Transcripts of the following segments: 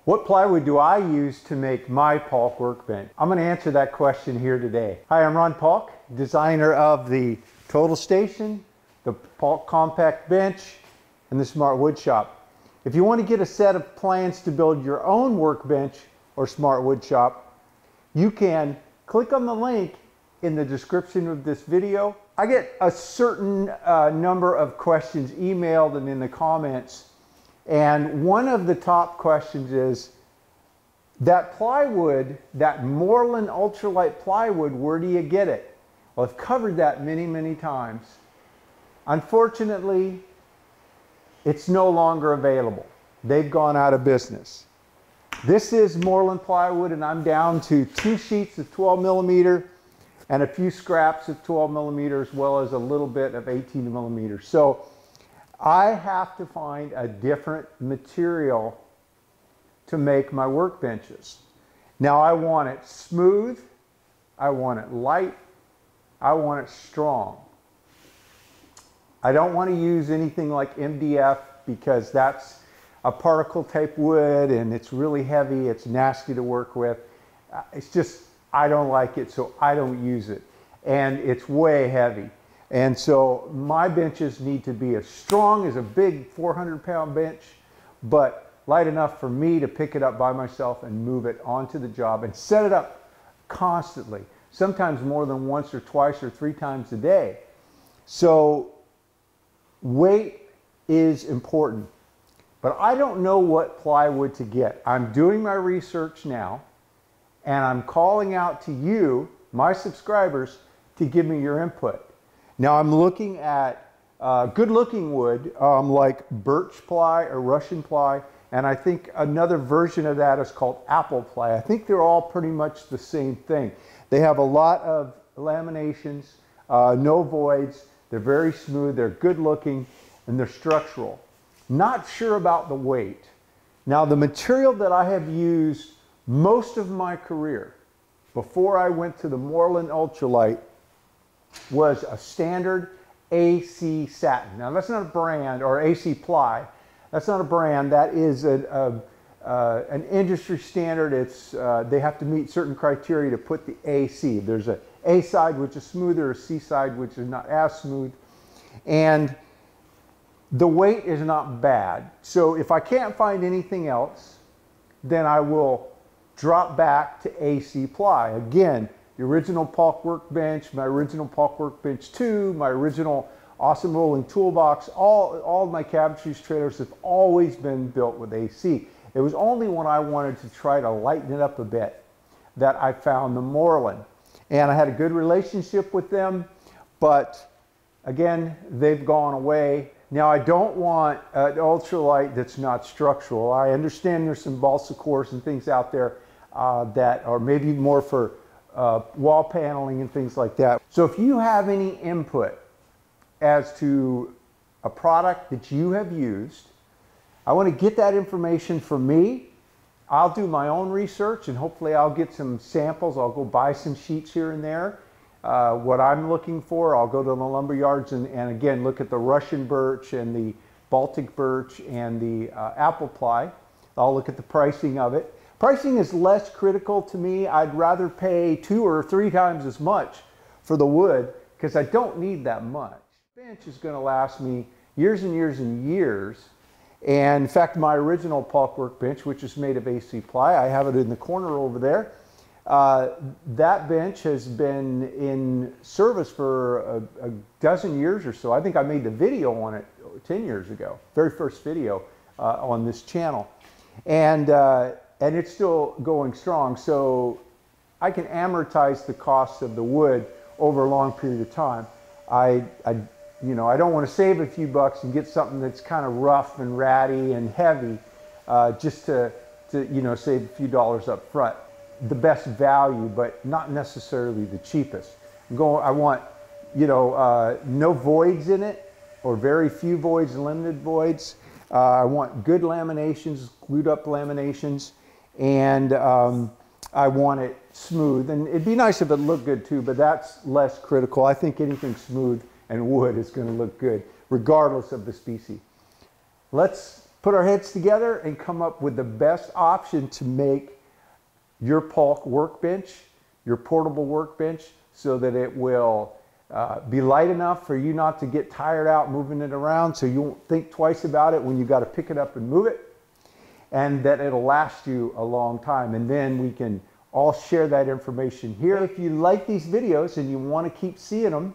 What plywood do I use to make my Paulk workbench? I'm going to answer that question here today. Hi, I'm Ron Paulk, designer of the Total Station, the Paulk Compact Bench, and the Smart Wood Shop. If you want to get a set of plans to build your own workbench or Smart Wood Shop, you can click on the link in the description of this video. I get a certain number of questions emailed and in the comments. And one of the top questions is, that plywood, that Moreland ultralight plywood, where do you get it? Well, I've covered that many, many times. Unfortunately, it's no longer available. They've gone out of business. This is Moreland plywood, and I'm down to 2 sheets of 12 millimeter and a few scraps of 12 millimeter, as well as a little bit of 18 millimeter. So I have to find a different material to make my workbenches. Now I want it smooth, I want it light, I want it strong. I don't want to use anything like MDF because that's a particle type wood and it's really heavy, it's nasty to work with. It's just, I don't like it, so I don't use it. And it's way heavy. And so my benches need to be as strong as a big 400-pound bench, but light enough for me to pick it up by myself and move it onto the job and set it up constantly, sometimes more than once or twice or 3 times a day. So weight is important, but I don't know what plywood to get. I'm doing my research now, and I'm calling out to you, my subscribers, to give me your input. Now I'm looking at good-looking wood like birch ply or Russian ply, and I think another version of that is called apple ply. I think they're all pretty much the same thing. They have a lot of laminations, no voids, they're very smooth, they're good-looking, and they're structural. Not sure about the weight. Now the material that I have used most of my career before I went to the Moreland Ultralight was a standard AC satin. Now that's not a brand, or AC ply. That's not a brand. That is an industry standard. It's they have to meet certain criteria to put the AC. There's a A side which is smoother, a C side which is not as smooth, and the weight is not bad. So if I can't find anything else, then I will drop back to AC ply. Again, the original Paulk workbench, my original Paulk workbench 2, my original awesome rolling toolbox, all of my cabinetry trailers have always been built with AC. It was only when I wanted to try to lighten it up a bit that I found the Moreland. And I had a good relationship with them, but again, they've gone away. Now I don't want an ultralight that's not structural. I understand there's some balsa cores and things out there that are maybe more for wall paneling and things like that. So if you have any input as to a product that you have used, I want to get that information from me. I'll do my own research and hopefully I'll get some samples. I'll go buy some sheets here and there. What I'm looking for, I'll go to the lumber yards and again look at the Russian birch and the Baltic birch and the apple ply. I'll look at the pricing of it. Pricing is less critical to me. I'd rather pay 2 or 3 times as much for the wood because I don't need that much. The bench is going to last me years and years and years. And in fact, my original Paulk workbench, which is made of AC ply, I have it in the corner over there. That bench has been in service for a dozen years or so. I think I made the video on it 10 years ago, very first video on this channel. And it's still going strong, so I can amortize the cost of the wood over a long period of time. You know, I don't want to save a few bucks and get something that's kind of rough and ratty and heavy just to you know, save a few dollars up front. The best value, but not necessarily the cheapest. I want, you know, no voids in it, or very few voids, limited voids. I want good laminations, glued up laminations, and I want it smooth. And it'd be nice if it looked good too, but that's less critical. I think anything smooth and wood is going to look good, regardless of the species. Let's put our heads together and come up with the best option to make your Paulk workbench, your portable workbench, so that it will be light enough for you not to get tired out moving it around, so you won't think twice about it when you got to pick it up and move it, and that it'll last you a long time. And then we can all share that information here. If you like these videos and you want to keep seeing them,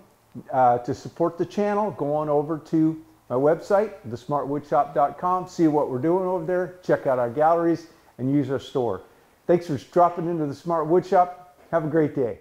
to support the channel, go on over to my website, thesmartwoodshop.com, see what we're doing over there, check out our galleries, and use our store. Thanks for dropping into the Smart Woodshop. Have a great day.